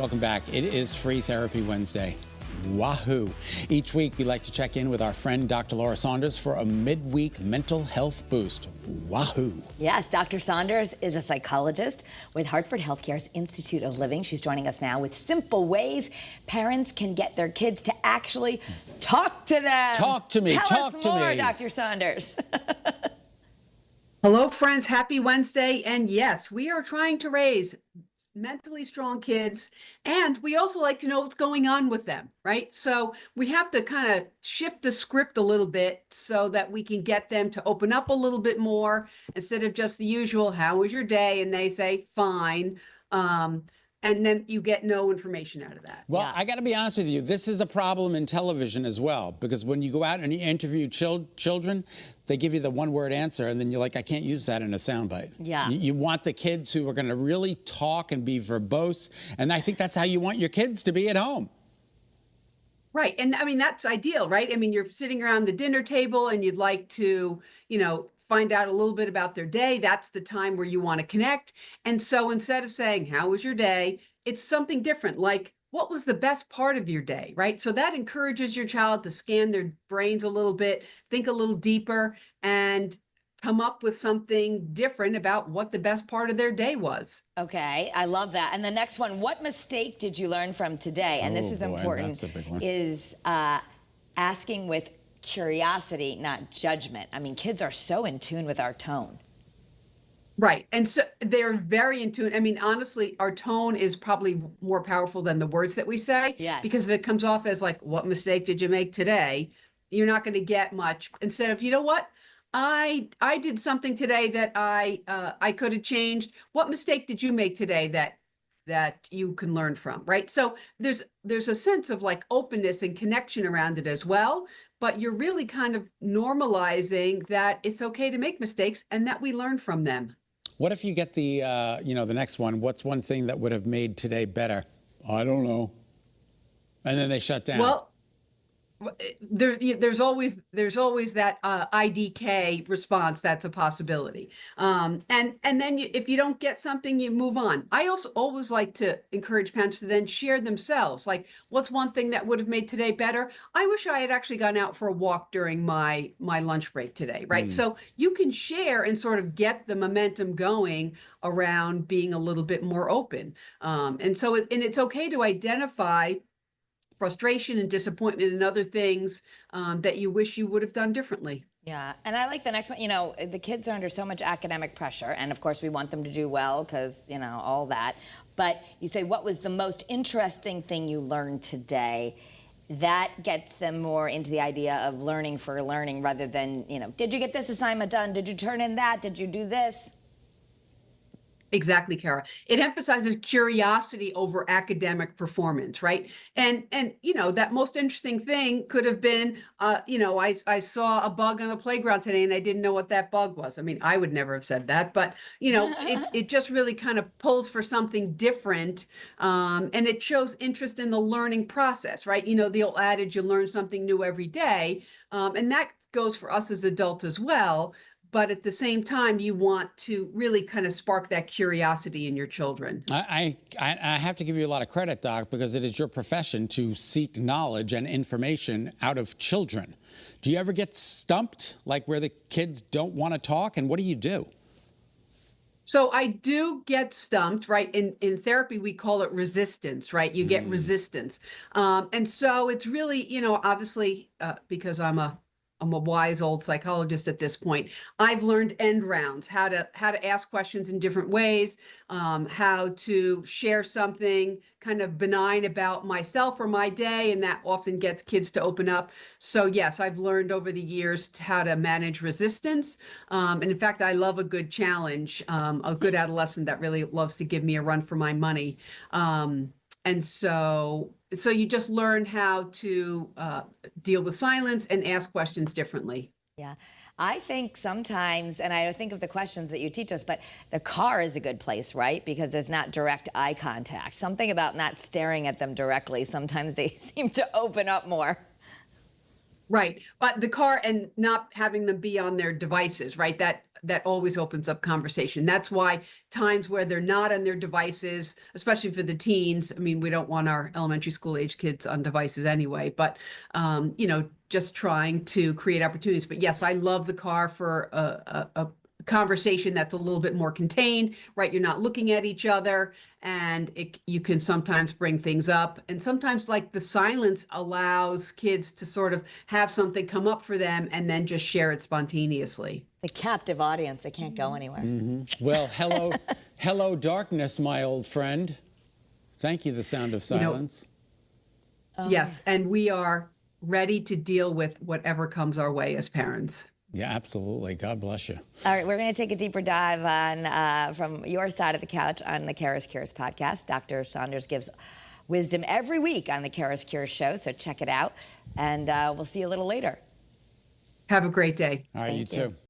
Welcome back. It is Free Therapy Wednesday. Wahoo. Each week, we like to check in with our friend, Dr. Laura Saunders, for a midweek mental health boost. Wahoo. Yes, Dr. Saunders is a psychologist with Hartford Healthcare's Institute of Living. She's joining us now with simple ways parents can get their kids to actually talk to them. Talk to me. Tell us more, Dr. Saunders. Hello, friends. Happy Wednesday. And yes, we are trying to raise mentally strong kids, and we also like to know what's going on with them, right? So we have to kind of shift the script a little bit so that we can get them to open up a little bit more instead of just the usual, how was your day? And they say, fine. And then you get no information out of that. Well, Yeah. I got to be honest with you. This is a problem in television as well, because when you go out and you interview children, they give you the one-word answer, and then you're like, I can't use that in a soundbite. Yeah. You want the kids who are going to really talk and be verbose, and I think that's how you want your kids to be at home. Right. And I mean, that's ideal, right? I mean, you're sitting around the dinner table and you'd like to, find out a little bit about their day. That's the time where you want to connect. And so instead of saying, how was your day? It's something different, like, what was the best part of your day, right? So that encourages your child to scan their brains a little bit, think a little deeper, and come up with something different about what the best part of their day was. Okay, I love that. And the next one, what mistake did you learn from today? And this is important, that's a big one. Is asking with curiosity, not judgment. I mean, kids are so in tune with our tone. Right. And so they're very in tune. I mean, honestly, our tone is probably more powerful than the words that we say. Yes. Because if it comes off as like, what mistake did you make today? You're not going to get much. Instead of, you know what? I did something today that I could have changed. What mistake did you make today that you can learn from, right? So there's a sense of like openness and connection around it as well, but you're really kind of normalizing that it's okay to make mistakes and that we learn from them. What if you get the next one? What's one thing that would have made today better? I don't know. And then they shut down. Well, there's always that IDK response. That's a possibility. And then if you don't get something, you move on. I also always like to encourage parents to then share themselves. Like, what's one thing that would have made today better? I wish I had actually gone out for a walk during my lunch break today, right? So you can share and sort of get the momentum going around being a little bit more open. And it's okay to identify frustration and disappointment and other things that you wish you would have done differently. Yeah, and I like the next one. The kids are under so much academic pressure, and of course we want them to do well because, all that. But you say, what was the most interesting thing you learned today? That gets them more into the idea of learning for learning rather than, did you get this assignment done? Did you turn in that? Did you do this? Exactly, Kara. It emphasizes curiosity over academic performance, right? And that most interesting thing could have been, I saw a bug on the playground today and I didn't know what that bug was. I mean, I would never have said that, but it just really kind of pulls for something different, and it shows interest in the learning process, right? The old adage, you learn something new every day, and that goes for us as adults as well. But at the same time, you want to really kind of spark that curiosity in your children. I have to give you a lot of credit, Doc, because it is your profession to seek knowledge and information out of children. Do you ever get stumped, like where the kids don't want to talk? And what do you do? So I do get stumped, right? In therapy, we call it resistance, right? You get resistance. And so it's really, obviously, because I'm a wise old psychologist at this point. I've learned end rounds, how to ask questions in different ways, how to share something kind of benign about myself or my day, and that often gets kids to open up. So yes, I've learned over the years how to manage resistance. And in fact, I love a good challenge, a good adolescent that really loves to give me a run for my money. And so you just learn how to deal with silence and ask questions differently. Yeah. I think sometimes, and I think of the questions that you teach us, but the car is a good place, right? Because there's not direct eye contact. Something about not staring at them directly. Sometimes they seem to open up more. Right. But the car and not having them be on their devices, right? That always opens up conversation. That's why times where they're not on their devices, especially for the teens, I mean, we don't want our elementary school age kids on devices anyway, but just trying to create opportunities. But yes, I love the car for a conversation that's a little bit more contained, right? You're not looking at each other, and you can sometimes bring things up. And sometimes, like, the silence allows kids to sort of have something come up for them and then just share it spontaneously. The captive audience, they can't go anywhere. Well, hello, darkness, my old friend. Thank you, The Sound of Silence. Yes, and we are ready to deal with whatever comes our way as parents. Yeah, absolutely. God bless you. All right, we're going to take a deeper dive on from your side of the couch on the Kara's Cures podcast. Dr. Saunders gives wisdom every week on the Kara's Cures show, so check it out. And we'll see you a little later. Have a great day. All right, you too.